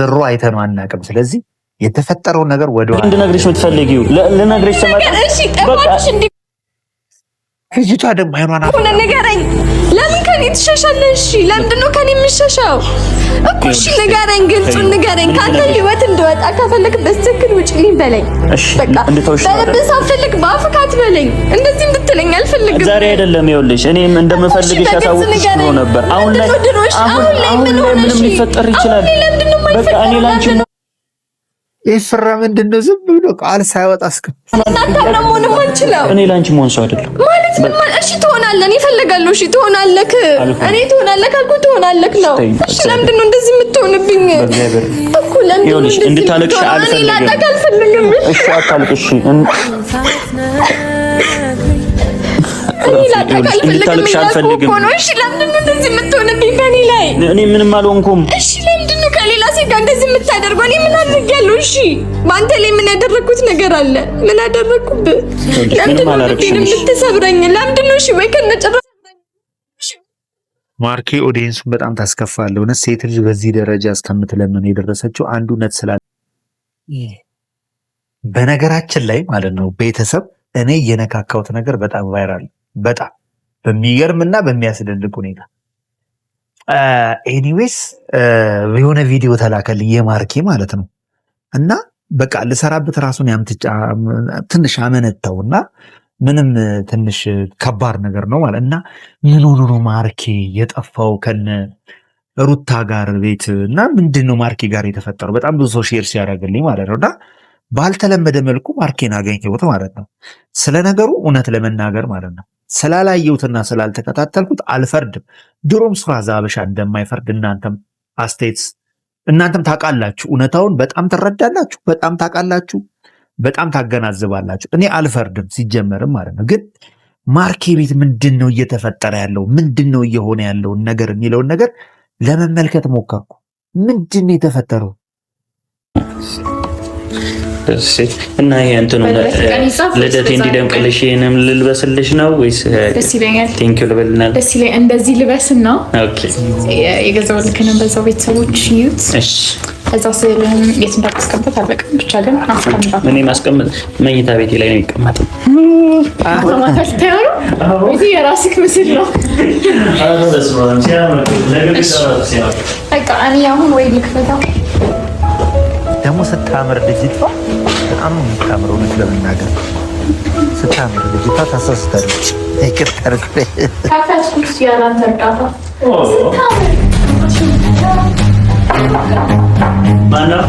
አምሮ አይተነው አናውቅም። ስለዚህ የተፈጠረው ነገር ወደ ኋላ እንድነግርሽ የምትፈልጊው ልነግርሽ ተመጣ እሺ ጠባሽ እንዴ ልጅቷ ደግሞ አይኗን አሁን ንገረኝ። ለምን ከኔ ትሸሻለሽ? እሺ ለምንድን ነው ከኔ የምትሸሻው እኮ? እሺ ንገረኝ፣ ግልጹን ንገረኝ። ካንተ ህይወት እንደወጣ ከፈለክ በትክክል ውጪልኝ በለኝ። በቃ በልብስ አልፈልግ፣ በአፍካት በለኝ። እንደዚህ እንድትለኝ አልፈልግም። ዛሬ አይደለም ይኸውልሽ፣ እኔም እንደምፈልግሽ ያሳውቅሽ ነበር። አሁን ላይ ምንም ሊፈጠር ይችላል። በቃ እኔ ላንቺ ይፈራ ምንድነው? ዝም ብሎ ቃል ሳይወጣ እኔ ላንቺ መሆን ሰው አይደለም ማለት ምን ማለት? እሺ ትሆናለህ፣ እኔ እፈልጋለሁ። እሺ ትሆናለህ፣ እኔ ትሆናለህ ካልኩ ትሆናለህ ነው። እሺ ለምንድን ነው እንደዚህ የምትሆንብኝ እኮ? ለምንድን ነው እንደዚህ እንድታለቅሽ አልፈልግም። እሺ አታልቅሽ። እንድታለቅሽ አልፈልግም። እሺ ለምንድን ነው እንደዚህ የምትሆንብኝ በእኔ ላይ? እኔ ምንም አልሆንኩም። እሺ ለምንድን ነው ከሌላ ሴት ጋር እንደዚህ የምታደርገው? እኔ ምን አድርጌያለሁ? እሺ በአንተ ላይ ምን ያደረኩት ነገር አለ? ምን አደረኩብህ? ለምንድን ነው የምትሰብረኝ? ለምንድን ነው? እሺ ወይ ከነጨረሰ ማርኬ ኦዲየንሱን በጣም ታስከፋለህ። እውነት ሴት ልጅ በዚህ ደረጃ እስከምትለምን የደረሰችው አንዱ እውነት ስላለ በነገራችን ላይ ማለት ነው ቤተሰብ እኔ የነካካሁት ነገር በጣም ቫይራል በጣም በሚገርምና በሚያስደንቅ ሁኔታ ኤኒዌይስ የሆነ ቪዲዮ ተላከልኝ የማርኬ ማለት ነው። እና በቃ ልሰራበት ራሱን ያምትጫ ትንሽ አመነታውና ምንም ትንሽ ከባድ ነገር ነው ማለት እና ምን ሆኖ ነው ማርኬ የጠፋው ከነ ሩታ ጋር ቤት እና ምንድን ነው ማርኬ ጋር የተፈጠረው? በጣም ብዙ ሰው ሼር ሲያደርግልኝ ማለት ነው። እና ባልተለመደ መልኩ ማርኬን አገኘሁት ማለት ነው። ስለ ነገሩ እውነት ለመናገር ማለት ነው ስላላየሁትና ስላልተከታተልኩት አልፈርድም። ድሮም ሱራዛ ሀበሻ እንደማይፈርድ እናንተም ታውቃላችሁ። እውነታውን በጣም ትረዳላችሁ፣ በጣም ታውቃላችሁ፣ በጣም ታገናዝባላችሁ። እኔ አልፈርድም ሲጀመርም ማለት ነው። ግን ማርኬ ቤት ምንድን ነው እየተፈጠረ ያለው ምንድን ነው እየሆነ ያለውን ነገር የሚለውን ነገር ለመመልከት ሞከርኩ። ምንድን ነው የተፈጠረው? እና ይሄ እንትኑ ልደቴ እንዲደምቅልሽ ይሄንም ልልበስልሽ ነው ወይስ? ደስ ይለኛል። ቴንኪው ልበልናል። ደስ ይለኛል። እንደዚህ ልበስና ኦኬ የገዛሁልህ ነው በዛው ቤተሰቦች ይዩት። እሺ እዛ ስልህም የት እንዳትቀመጥ አልበቃም። ብቻ ግን አስቀምጣት። እኔ ማስቀመጥ መኝታ ቤቴ ላይ ነው የሚቀመጠው። አማታሽ ታያሩ እዚ የራስህ ምስል ነው። በቃ እኔ አሁን ወይ ልክፈታው ደግሞ ስታምር ልጅቷ በጣም የምታምረው እውነት ለመናገር ስታምር ልጅቷ ታሳስታለች። ይቅርታ አድርጉልኝ። ካፈትኩት ያላንተ እርዳታ ማነው?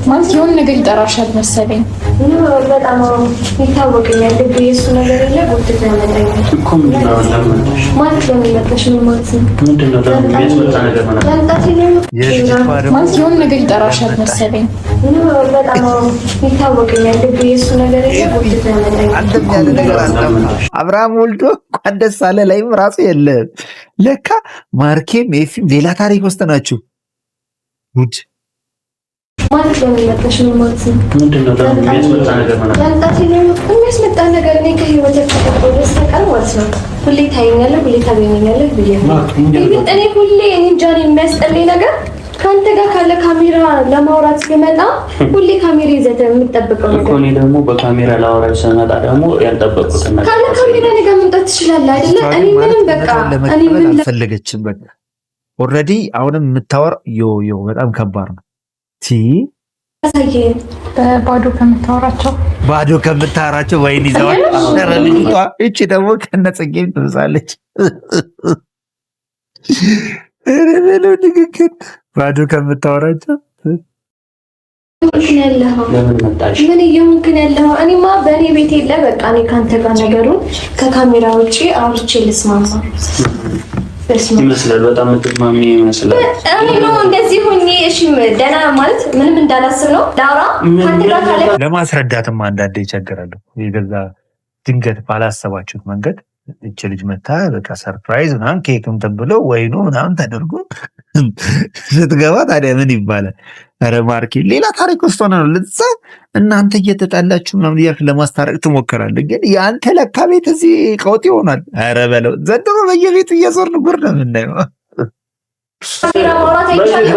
ማለት የሆነ ነገር ይጠራሻል መሰለኝ። በጣም ይታወቀኛል። ልብ የእሱ ነገር የለ ጉድት ያመጣኛል ማለት ለሚመጣሽ ምን ማለት ነው? ማለት የሆነ ነገር ይጠራሻል መሰለኝ። በጣም ይታወቀኛል። ልብ የእሱ ነገር የለ ጉድት ያመጣኛል። አብርሃም ወልዶ እንኳን ደስ አለ ላይም ራሱ የለም። ለካ ማርኬም ኤፊም ሌላ ታሪክ ውስጥ ናችሁ። ጉድ ማለት ለሚመጣሽ ምን ማለት ነው? የሚያስመጣ ነገር እኔ ከህይወት ተፈጥሮ በስተቀር ማለት ነው። ሁሌ ታየኛለህ፣ ሁሌ ታገኘኛለህ ብዬ እኔ ሁሌ እንጃን የሚያስጠላኝ ነገር ከአንተ ጋር ካለ ካሜራ ለማውራት ሲመጣ ሁሌ ካሜራ ይዘህ የምትጠብቀው ነገር እኔ ደግሞ በካሜራ ላወራሽ ስመጣ ደግሞ ያልጠበቁት ነገር ካለ ካሜራ ነገር መምጣት ትችላለህ አይደለ? እኔ ምንም በቃ እኔ ምን አልፈለገችም። በቃ ኦልሬዲ አሁንም የምታወር ዮ በጣም ከባድ ነው። ባዶ ከምታወራቸው ወይን ይዘዋል። ልጅቷ እቺ ደግሞ ከነጽጌም ትብሳለች። ንግግር ባዶ ከምታወራቸው ምን እየሆንክን ያለው? እኔማ በእኔ ቤት የለ በቃ እኔ ከአንተ ጋር ነገሩን ከካሜራ ውጭ አውርቼ ልስማማ ይመስላል። በጣም የምትስማሚ ይመስላል። እኔ ነው እንደዚህ ሆኜ እሺ ደህና ማለት ምንም እንዳላስብ ነው ዳራ ካንተ ጋር ካለ ለማስረዳትም አንዳንዴ ይቸግራሉ። የገዛ ድንገት ባላሰባችሁት መንገድ እች ልጅ መታ በቃ ሰርፕራይዝ ምናምን ኬክም ተብሎ ወይኑ ምናምን ተደርጎ ስትገባ ታዲያ ምን ይባላል? ኧረ ማርኬ ሌላ ታሪክ ውስጥ ሆነ ነው ለዛ እናንተ እየተጣላችሁ ምናምን እያልክ ለማስታረቅ ትሞክራለህ። ግን የአንተ ለካ ቤት እዚህ ቀውጥ ይሆናል። ኧረ በለው ዘንድሮ በየቤቱ እየዞርን ጉድ ነው የምናየው።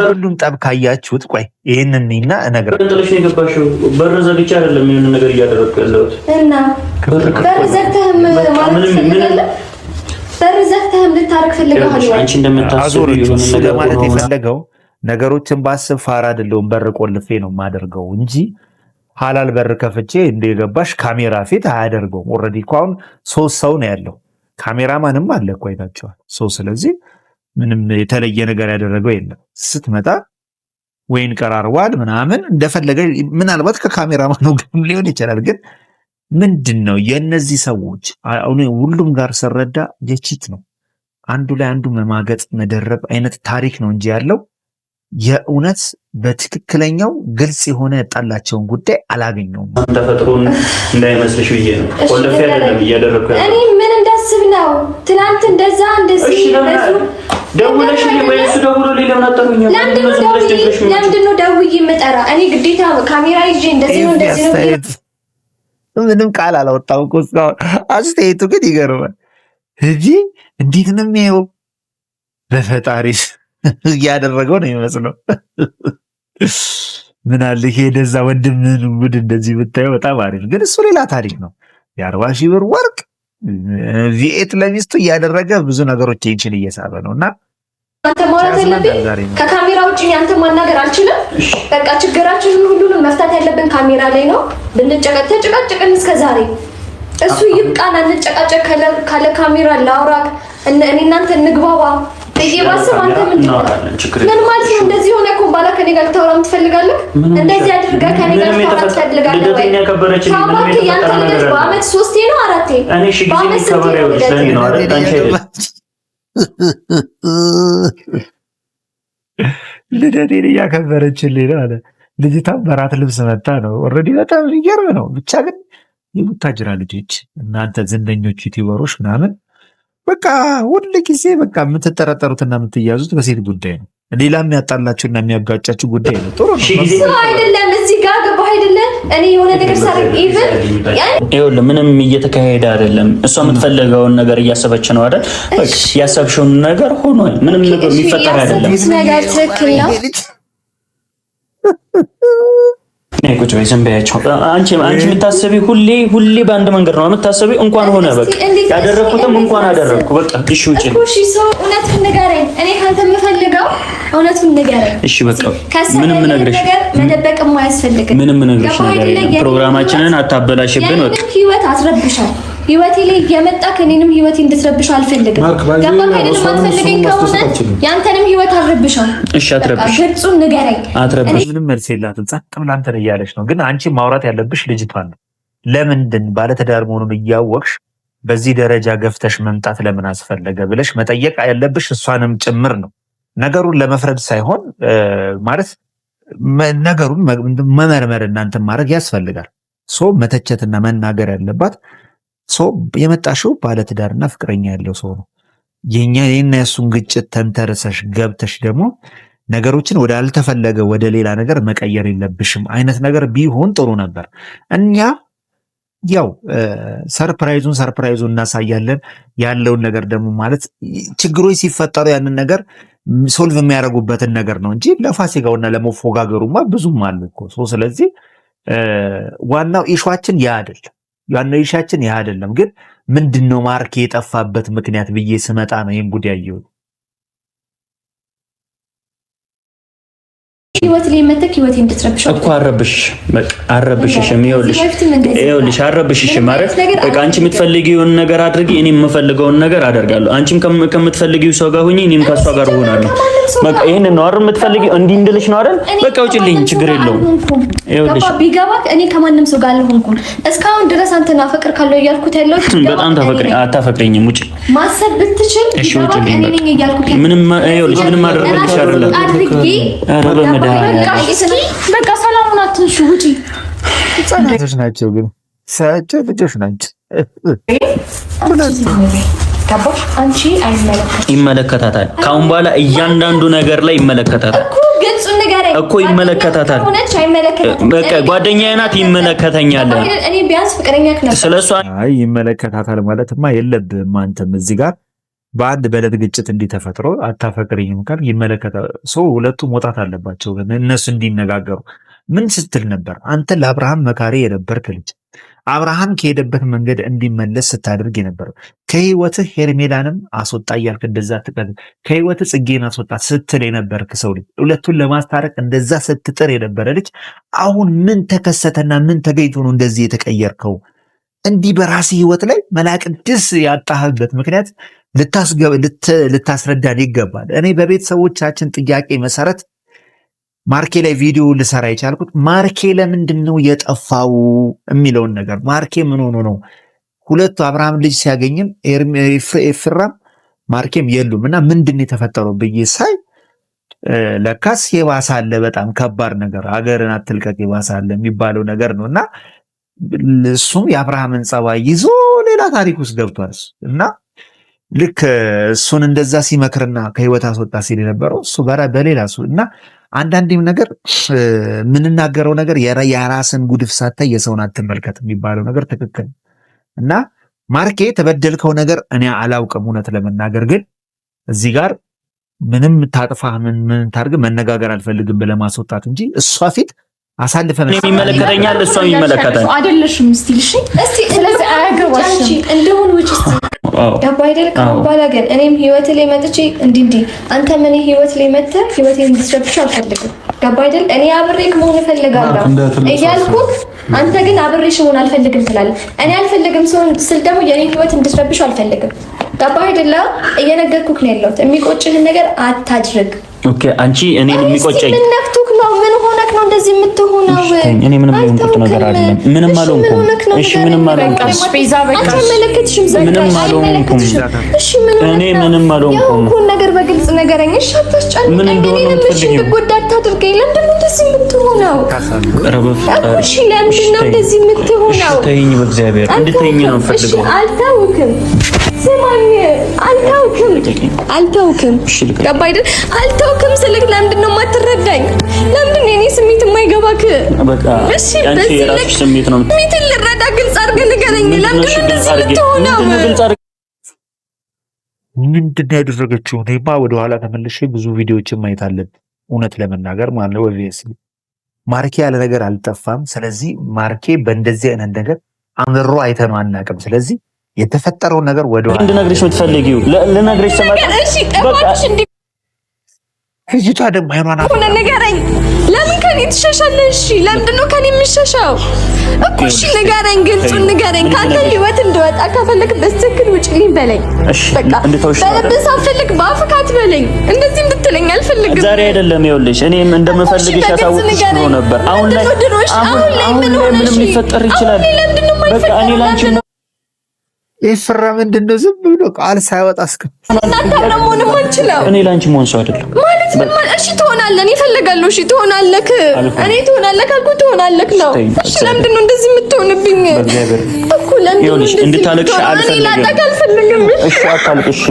ሁሉም ጠብ ካያችሁት ቆይ ይህንን እና እነግራለሁ። የገባሽው በር ዘግቼ አይደለም የሆነ ነገር እያደረግኩ ያለሁት እና በር ዘግተህም ልታረግ ፈልገሃል። አንቺ እንደምታስበው እሱ ለማለት የፈለገው ነገሮችን ባስብ ፋራ አይደለሁም በር ቆልፌ ነው የማደርገው እንጂ ሀላል በር ከፍቼ እንደገባሽ ካሜራ ፊት አያደርገውም። ኦልሬዲ እኮ አሁን 3 ሰው ነው ያለው፣ ካሜራማንም አለ እኮ አይታችኋል። ስለዚህ ምንም የተለየ ነገር ያደረገው የለም። ስትመጣ ወይን ቀራርቧል ምናምን እንደፈለገ ምናልባት ከካሜራማኑ ጋር ሊሆን ይችላል። ግን ምንድን ነው የእነዚህ ሰዎች ሁሉም ጋር ስረዳ የቺት ነው አንዱ ላይ አንዱ መማገጥ መደረብ አይነት ታሪክ ነው እንጂ ያለው የእውነት በትክክለኛው ግልጽ የሆነ ያጣላቸውን ጉዳይ አላገኘውም። ተፈጥሮን እንዳይመስልሽ ብዬ ነው ቆልፌ አይደለም እያደረኩ ያለው። እኔ ምን እንዳስብ ነው ትናንት እንደዛ እንደዚህ ደውለሽ ወይስ ደውሎልኝ ለምን አጠሩኝ? ለምንድን ነው ደውዬ የምጠራ? እኔ ግዴታ ካሜራ ይዤ እንደዚህ ነው እንደዚህ ነው ምንም ቃል አላወጣም እኮ እስካሁን። አስተያየቱ ግን ይገርማል እንጂ እንዴት ነው የሚያየው? በፈጣሪስ እያደረገው ነው የሚመስለው። ምን አለ ይሄ ደዛ ወንድምህን ጉድ እንደዚህ ብታየው በጣም አሪፍ። ግን እሱ ሌላ ታሪክ ነው። የ40,000 ብር ወርቅ ቪኤት ለሚስቱ እያደረገ ብዙ ነገሮች ይችን እየሳበ ነው። እና አንተ ማውራት ያለብኝ ከካሜራ ውጭ አንተ ማናገር አልችልም። በቃ ችግራችንን ሁሉንም መፍታት ያለብን ካሜራ ላይ ነው። ብንጨቃጨቅን እስከዛሬ እሱ ይብቃን። አንጨቃጨቅ ካለ ካሜራ ላውራክ እኔ እናንተ እንግባባ በየባሰብ አንተ ምን ማለት ነው? እንደዚህ ሆነ እኮ ባላ ከኔ ጋር ልታወራ ትፈልጋለህ? እንደዚህ አድርገህ ከኔ ጋር ልታወራ ትፈልጋለህ ወይ? ታውቃለህ ያንተ ልጅ በአመት 3 ነው 4 እኔ ሽግኝ ከበሬው ስለኔ ነው አይደል? አንቺ ልደቴን እያከበረችልኝ ነው አለ። ልጅቷ በራት ልብስ መታ ነው። ኦልሬዲ በጣም ይገርም ነው። ብቻ ግን የቡታጅራ ልጆች እናንተ ዝነኞች ዩቲዩበሮች ምናምን በቃ ሁል ጊዜ በቃ የምትጠረጠሩትና የምትያዙት በሴት ጉዳይ ነው። ሌላ የሚያጣላችሁና የሚያጋጫችሁ ጉዳይ ነው። ጥሩ ነው አይደለም? እዚህ ጋር ገባህ አይደለም? እኔ የሆነ ነገር ሳደርግ ኢቭን ይኸውልህ ምንም እየተካሄደ አይደለም። እሷ የምትፈልገውን ነገር እያሰበች ነው አይደል? በቃ ያሰብሽውን ነገር ሆኗል። ምንም ነገር የሚፈጠር አይደለም። ነገር ትክክል ነው። ነይ ቁጭ በይ፣ ዝም በያቸው። አንቺ የምታስቢ ሁሌ በአንድ መንገድ ነው የምታስቢ። እንኳን ሆነ በቃ ያደረኩትም እንኳን አደረኩ በቃ። እሺ ውጪ። እሺ ሰው እውነቱን ንገረኝ። እኔ ካንተ የምፈልገው እውነቱን ንገረኝ። እሺ በቃ ምንም ነግረሽ መደበቅም አያስፈልግም። ምንም ነግረሽ ነገር ፕሮግራማችንን አታበላሽብን። በቃ ህይወት አስረብሻል። ህይወቴ ላይ እየመጣ ከኔንም ህይወቴ እንድትረብሽ አልፈልግም። ገባ ከኔንም አትፈልገኝ ከሆነ ያንተንም ህይወት አትረብሻል። እሺ አትረብሽ። ግልጹን ንገረኝ። አትረብሽ። ምንም መልስ የላትም። ጸጥ ብላ አንተን እያለች ነው። ግን አንቺ ማውራት ያለብሽ ልጅቷን ነው። ለምንድን ባለትዳር መሆኑን እያወቅሽ በዚህ ደረጃ ገፍተሽ መምጣት ለምን አስፈለገ ብለሽ መጠየቅ ያለብሽ እሷንም ጭምር ነው። ነገሩን ለመፍረድ ሳይሆን ማለት ነገሩን መመርመር እናንተን ማድረግ ያስፈልጋል። መተቸትና መናገር ያለባት የመጣሽው ባለትዳርና ፍቅረኛ ያለው ሰው ነው። የኛ የሱን ግጭት ተንተርሰሽ ገብተሽ ደግሞ ነገሮችን ወደ አልተፈለገ ወደ ሌላ ነገር መቀየር የለብሽም አይነት ነገር ቢሆን ጥሩ ነበር። እኛ ያው ሰርፕራይዙን እናሳያለን። ያለውን ነገር ደግሞ ማለት ችግሮች ሲፈጠሩ ያንን ነገር ሶልቭ የሚያደርጉበትን ነገር ነው እንጂ ለፋሲካውና ለመፎጋገሩማ ብዙም አለ እኮ። ስለዚህ ዋናው ኢሹአችን ያ አይደለም። ያለው ኢሹአችን ያ አይደለም። ግን ምንድነው ማርኬ የጠፋበት ምክንያት ብዬ ስመጣ ነው ይሄን ጉዳይ ያየሁት። ህይወት ላይ መተክ ህይወት እንድትረብሽው እኮ አረብሽሽም ይኸውልሽ አረብሽሽ ማለት በቃ አንቺ የምትፈልጊውን ነገር አድርጊ፣ እኔም የምፈልገውን ነገር አደርጋለሁ። አንቺም ከምትፈልጊው ሰው ጋር ሁኚ፣ እኔም ከሷ ጋር እሆናለሁ። በቃ ይሄንን ነው አይደል የምትፈልጊው? እንዲህ እንድልሽ ነው አይደል? በቃ ውጪልኝ፣ ችግር የለውም። ይኸውልሽ ቢገባክ እኔ ከማንም ሰው ጋር አልሆንኩም። እስካሁን ድረስ አንተና ፍቅር ካለው እያልኩት ያለው በጣም አታፈቅሪኝም። ውጪ ማሰብ ብትችል እኔ ነኝ እያልኩት ምንም ይኸውልሽ ምንም አደረግልሽ አይደለም። በቃ ሰላሙን አትንሹ፣ ውጪ። ህጻናቶች ናቸው ግን ሳያቸው ልጆች ናቸው። አንቺ ይመለከታታል። ካሁን በኋላ እያንዳንዱ ነገር ላይ ይመለከታታል እኮ ይመለከታታል። በቃ ጓደኛዬ ናት፣ ይመለከተኛል። እኔ ቢያንስ ፍቅረኛክ ነበር። ስለሷ አይ ይመለከታታል ማለትማ የለብህም አንተም እዚህ ጋር በአንድ በለት ግጭት እንዲተፈጥሮ አታፈቅሪኝም ካል ይመለከታል። ሰው ሁለቱ መውጣት አለባቸው እነሱ እንዲነጋገሩ። ምን ስትል ነበር አንተ? ለአብርሃም መካሪ የነበርክ ልጅ፣ አብርሃም ከሄደበት መንገድ እንዲመለስ ስታደርግ የነበረው ከህይወትህ ሄርሜላንም አስወጣ እያልክ እንደዛ ትቀር፣ ከህይወትህ ጽጌን አስወጣ ስትል የነበርክ ሰው ልጅ፣ ሁለቱን ለማስታረቅ እንደዛ ስትጥር የነበረ ልጅ፣ አሁን ምን ተከሰተና ምን ተገኝቶ ነው እንደዚህ የተቀየርከው? እንዲህ በራስህ ህይወት ላይ መላቅድስ ያጣህበት ምክንያት ልታስረዳን ይገባል። እኔ በቤተሰቦቻችን ጥያቄ መሰረት ማርኬ ላይ ቪዲዮ ልሰራ የቻልኩት ማርኬ ለምንድን ነው የጠፋው የሚለውን ነገር፣ ማርኬ ምን ሆኖ ነው? ሁለቱ አብርሃም ልጅ ሲያገኝም ኤፍራም ማርኬም የሉም እና ምንድን የተፈጠረው ብዬ ሳይ ለካስ የባሰ አለ፣ በጣም ከባድ ነገር፣ ሀገርን አትልቀቅ የባሰ አለ የሚባለው ነገር ነው እና እሱም የአብርሃምን ጸባይ ይዞ ሌላ ታሪክ ውስጥ ገብቷል እና ልክ እሱን እንደዛ ሲመክርና ከህይወት አስወጣ ሲል የነበረው እሱ በሌላ እሱ እና አንዳንዴም ነገር የምንናገረው ነገር የራስን ጉድፍ ሳታይ የሰውን አትመልከት የሚባለው ነገር ትክክል እና ማርኬ ተበደልከው ነገር እኔ አላውቅም። እውነት ለመናገር ግን እዚህ ጋር ምንም ታጥፋ ምን ታርግ መነጋገር አልፈልግም ብለህ ማስወጣት እንጂ እሷ ፊት አሳልፈን ይመለከተኛል እሷ ይመለከታል አይደለሽም። እስቲ ስለዚህ አያገባሽም እንደሆነ ውጪ ገባ አይደል? ካባላ ግን እኔም ህይወት ላይ መጥቼ እንዲህ አንተ ምን ህይወት ላይ መጥተህ ህይወቴን እንድትረብሽ አልፈልግም። ገባ አይደል? እኔ አብሬክ መሆን እፈልጋለሁ እያልኩህ አንተ ግን አብሬሽ መሆን አልፈልግም ትላለህ። እኔ አልፈልግም ስል ደግሞ የኔ ህይወት እንድትረብሽ አልፈልግም። ገባ አይደል? እየነገርኩህ ነው ያለሁት። የሚቆጭህን ነገር አታድርግ። ኦኬ አንቺ እኔን የሚቆጨኝ ምን ነክቶክ ነው? ምን ሆነክ ነው እንደዚህ የምትሆነው? እኔ ምንም የሆንኩት ነገር አይደለም። ምንም አልሆንኩም። እሺ ምንም አልሆንኩም። ቤዛ በቃ አልተመለከትሽም። ምንም አልሆንኩም። እሺ እኔ ምንም አልሆንኩም። የሆንኩን ነገር በግልጽ ነገረኝ። እሺ አታስጨንቀኝ። ምን እንደሆነ የምትፈልጊው እንድጎዳ አታድርገኝ። ለምንድን ነው እንደዚህ የምትሆነው? እሺ ለምንድን ነው እንደዚህ የምትሆነው? ተይኝ፣ በእግዚአብሔር እንድትይኝ ነው የምፈልገው። እሺ አልተውክም። ስማኝ፣ አልተውክም። ገባ አይደል? አልተውክም ስልክ ለምንድን ነው የማትረዳኝ? ለምንድን ነው የኔ ስሜት የማይገባክ? በቃ አንቺ የራስሽ ስሜት ነው። ስሜትን ልረዳ፣ ግልጽ አድርገህ ንገረኝ። ለምንድን ነው እንደዚህ የምትሆነው? ምንድን ነው ያደረገችው? እኔማ ወደኋላ ተመልሼ ብዙ ቪዲዮዎችን ማየት አለብን እውነት ለመናገር ማለት ነው። ኦብቪየስሊ ማርኬ ያለ ነገር አልጠፋም። ስለዚህ ማርኬ በእንደዚህ አይነት ነገር አምሮ አይተነው አናውቅም። ስለዚህ የተፈጠረው ነገር ወደኋላ እንድነግርሽ የምትፈልጊው ልነግርሽ ተማጣ። እሺ ጠፋሽ እንዴ? ልጅቷ ደግሞ አይኗን ሆነ ንገረኝ። ለምን ከኔ ትሸሻለህ? እሺ ለምንድን ነው ከኔ የምትሸሻው እኮ? እሺ ንገረኝ፣ ግልጹን ንገረኝ። ካንተ ህይወት እንደወጣ ከፈለክ በትክክል ውጪልኝ በለኝ። እሺ በቃ በልብስ አፈልግ በአፍህ አትበለኝ። እንደዚህ እንድትለኝ አልፈልግም። ዛሬ አይደለም ይኸውልሽ፣ እኔም እንደምፈልግሽ ያሳውቅሽ ነው ነበር። አሁን ላይ ምን ሆነሽ? ምን ሊፈጠር ይችላል? በቃ እኔ ላንቺ ኤፍራ ምንድን ነው ዝም ብሎ ቃል ሳይወጣ እኔ ላንቺ መሆን ሰው አይደለም ማለት ምን ማለት? እሺ ትሆናለህ፣ እኔ እፈልጋለሁ። እሺ ትሆናለህ፣ እኔ ትሆናለህ ካልኩ ትሆናለህ ነው። እሺ ለምንድን ነው እንደዚህ የምትሆንብኝ እኮ? ለምንድን ነው እንድታለቅሽ አልፈልግም። እሺ አታልቅሽ።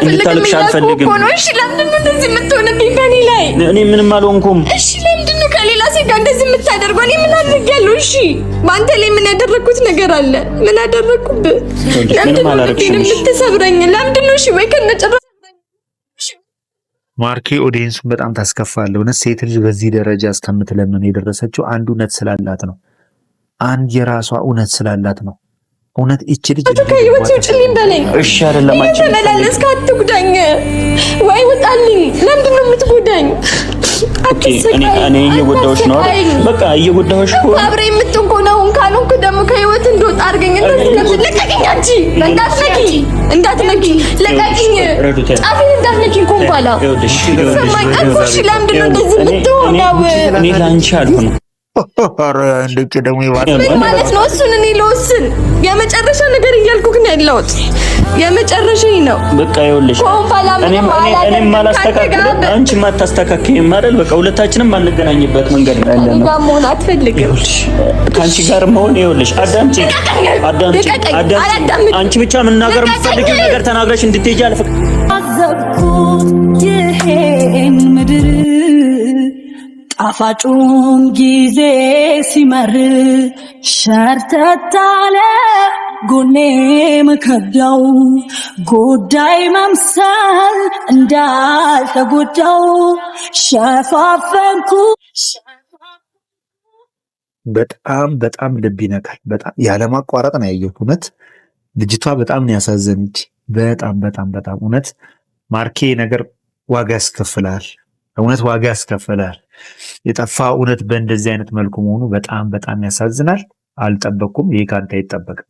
እንድታለቅሽ አልፈልግም። እሺ ለምንድን ነው እንደዚህ የምትሆንብኝ በእኔ ላይ? እኔ ምንም አልሆንኩም። እሺ ለምንድን ነው ከሌላ ሴት ጋር እንደዚህ የምታደርገው? እኔ ምን አድርጌያለሁ? እሺ በአንተ ላይ ምን ያደረኩት ነገር አለ? ምን አደረኩብህ? ለምንድን ነው የምትሰብረኝ? ለምንድን ነው? እሺ ወይ ከነጨራሽ ማርኬ ኦዲየንሱን በጣም ታስከፋለህ። እውነት ሴት ልጅ በዚህ ደረጃ እስከምትለምን የደረሰችው አንድ እውነት ስላላት ነው። አንድ የራሷ እውነት ስላላት ነው። እውነት እቺ ልጅ ከህይወት ውጭልኝ በለኝ። እሺ አይደለም አንቺ ተመላለስክ፣ አትጉዳኝ ወይ ውጣልኝ። ለምንድን ነው የምትጎዳኝ? እኔ እየጎዳሁሽ ነው አይደል? በቃ እየጎዳሁሽ እኮ አብሬ የምትጎዳው ካልሆንኩ ደግሞ ከህይወት እንደወጣ አድርገኝ። ለቀቂኝ፣ አንቺ እንዳትነኪ፣ ለቀቂኝ፣ ጫፊን እንዳትነኪ እኮ በኋላ ሰማኝ። እሺ ለምንድን ነው እንደዚህ የምትሆነው? እኔ ላንቺ አልሆነም እንዴት ደግሞ ምን ማለት ነው? እሱን እኔ ልወስን የመጨረሻ ነገር እያልኩህ ነው ያለሁት። የመጨረሻ ነው በቃ። ይኸውልሽ እኔም ማላስተካክለው አንቺ ማታስተካክይም አይደል? በቃ ሁለታችንም ማንገናኝበት መንገድ ነው ያለነው። እኔ ጋር መሆን አትፈልግም? ከአንቺ ጋር መሆን ይኸውልሽ፣ አዳምጪ። አንቺ ብቻ መናገር የምትፈልጊው ነገር ተናግረሽ እንድትሄጂ አልፈቅድም። አዘብኩት ይሄን ምድር ጣፋጩን ጊዜ ሲመር ሸርተታለ ጎኔ መከዳው ጉዳይ መምሰል እንዳልተጎዳው ሸፋፈንኩ። በጣም ልብ ይነካል። በጣም ያለማቋረጥ ነው ያየሁት። እውነት ልጅቷ በጣም ነው ያሳዘነች። በጣም እውነት ማርኬ ነገር ዋጋ ያስከፍላል። እውነት ዋጋ ያስከፍላል። የጠፋ እውነት በእንደዚህ አይነት መልኩ መሆኑ በጣም ያሳዝናል። አልጠበቅኩም። ይሄ ካንተ አይጠበቅም።